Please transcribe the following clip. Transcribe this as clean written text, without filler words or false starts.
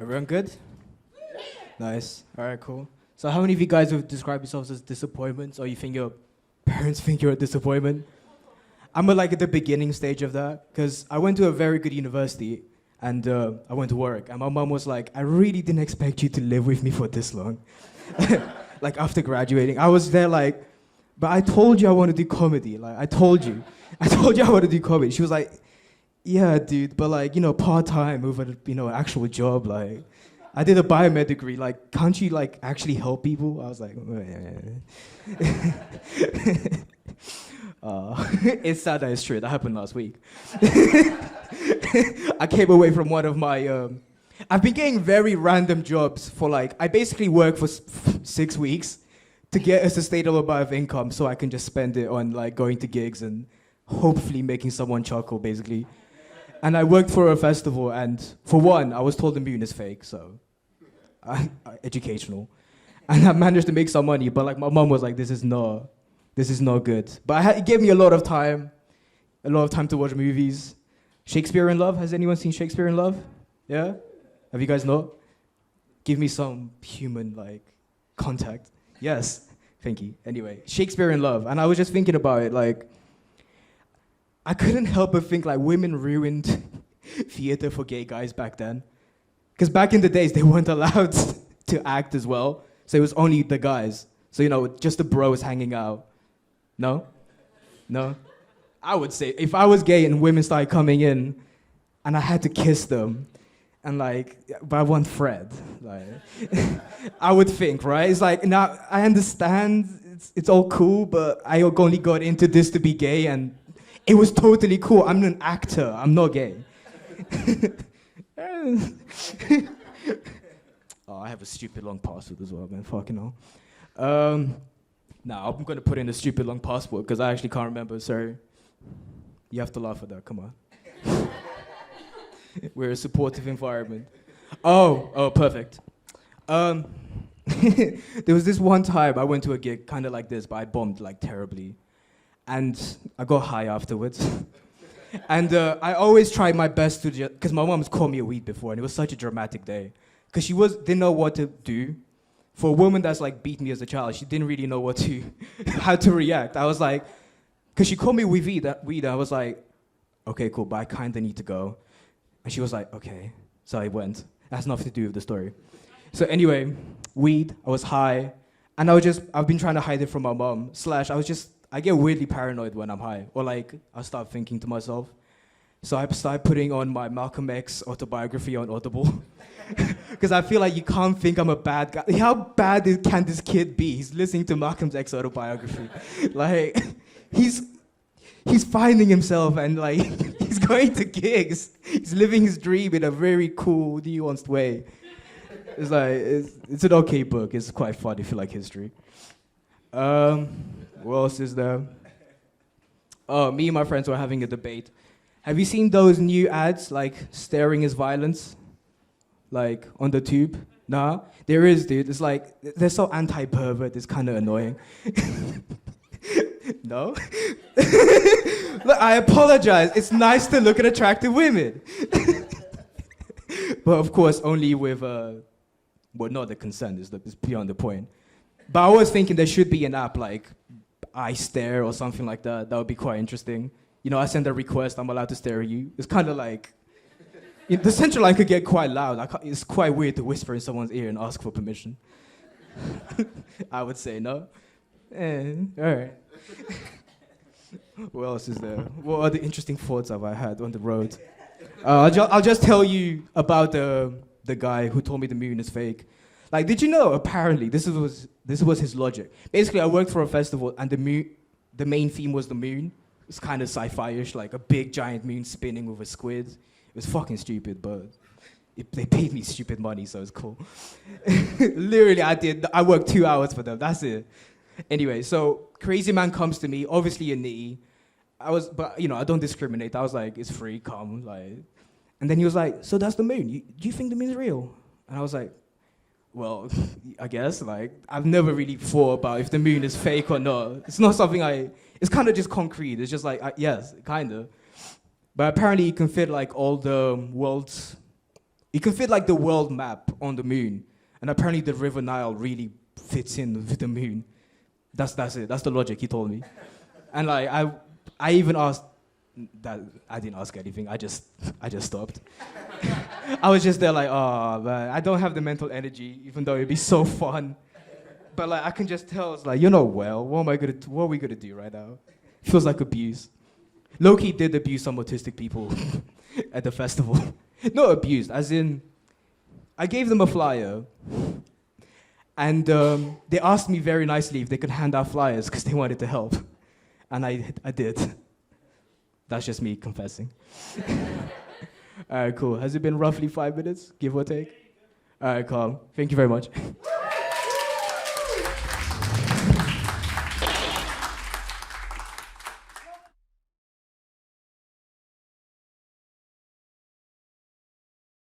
Everyone good? Nice. All right, cool. So how many of you guys would describe yourselves as disappointments, or you think your parents think you're a disappointment? I'm at the beginning stage of that, because I went to a very good university, and I went to work, and my mom was like, I really didn't expect you to live with me for this long. Like after graduating, I was there like, but I told you I want to do comedy. Like I told you I want to do comedy. She was like, yeah, dude, but like, part-time with an actual job. Like, I did a biomed degree. Like, can't you like actually help people? I was like, it's sad that it's true. That happened last week. I came away from one of my, I've been getting very random jobs for like, I basically work for 6 weeks to get a sustainable amount of income so I can just spend it on like going to gigs and hopefully making someone chuckle, basically. And I worked for a festival, and for one, I was told the moon is fake, so educational. And I managed to make some money, but like my mom was like, this is not good. But it gave me a lot of time to watch movies. Shakespeare in Love, has anyone seen Shakespeare in Love? Yeah? Have you guys not? Give me some human like contact. Yes, thank you. Anyway, Shakespeare in Love, and I was just thinking about it, like, I couldn't help but think like women ruined theater for gay guys back then. Because back in the days, they weren't allowed to act as well. So it was only the guys. So, just the bros hanging out. No? No? I would say, if I was gay and women started coming in and I had to kiss them, and like, but I want Fred, like, I would think, right? It's like, now I understand it's all cool, but I only got into this to be gay, and it was totally cool. I'm an actor. I'm not gay. Oh, I have a stupid long password as well, man. Fucking hell. Nah, I'm gonna put in a stupid long password because I actually can't remember. Sorry. You have to laugh at that. Come on. We're a supportive environment. Oh, perfect. There was this one time I went to a gig kind of like this, but I bombed like terribly. And I got high afterwards. And I always tried my best to just, because my mom's called me a weed before, and it was such a dramatic day. Because she didn't know what to do. For a woman that's like beat me as a child, she didn't really know how to react. I was like, because she called me weed, I was like, okay, cool, but I kind of need to go. And she was like, okay. So I went. That has nothing to do with the story. So anyway, weed, I was high, and I've been trying to hide it from my mom, I get weirdly paranoid when I'm high, or like, I start thinking to myself. So I started putting on my Malcolm X autobiography on Audible. Because I feel like you can't think I'm a bad guy. How bad can this kid be? He's listening to Malcolm X autobiography. Like, he's finding himself, and like, he's going to gigs. He's living his dream in a very cool, nuanced way. It's like, it's an okay book. It's quite fun if you like history. What else is there? Oh, me and my friends were having a debate. Have you seen those new ads, like, staring is violence? Like, on the tube? Nah? There is, dude. It's like, they're so anti-pervert, it's kind of annoying. No? Look, I apologize. It's nice to look at attractive women. But of course, only with, not the consent, is beyond the point. But I was thinking there should be an app like I Stare or something like that. That would be quite interesting. I send a request, I'm allowed to stare at you. It's kind of like, the central line could get quite loud. It's quite weird to whisper in someone's ear and ask for permission. I would say no. All right. What else is there? What other interesting thoughts have I had on the road? I'll just tell you about the guy who told me the moon is fake. Like, did you know, apparently, this was his logic. Basically, I worked for a festival, and the main theme was the moon. It's kind of sci-fi-ish, like a big giant moon spinning with a squid. It was fucking stupid, but they paid me stupid money, so it's cool. Literally, I worked 2 hours for them, that's it. Anyway, so crazy man comes to me, obviously a nitty. But I don't discriminate. I was like, it's free, come, like. And then he was like, so that's the moon. Do you think the moon's real? And I was like, well, I guess, like, I've never really thought about if the moon is fake or not. It's not something it's kind of just concrete. It's just like, yes, kind of. But apparently you can fit like all the world's You can fit like the world map on the moon, and apparently the River Nile really fits in with the moon. That's it. That's the logic he told me. And like I even asked that I didn't ask anything. I just stopped. I was just there like, oh man, I don't have the mental energy, even though it'd be so fun. But like I can just tell it's like, you're not well. What are we gonna do right now? Feels like abuse. Loki did abuse some autistic people at the festival. Not abused, as in I gave them a flyer. And they asked me very nicely if they could hand out flyers because they wanted to help. And I did. That's just me confessing. All right, cool. Has it been roughly 5 minutes, give or take? All right, calm. Thank you very much.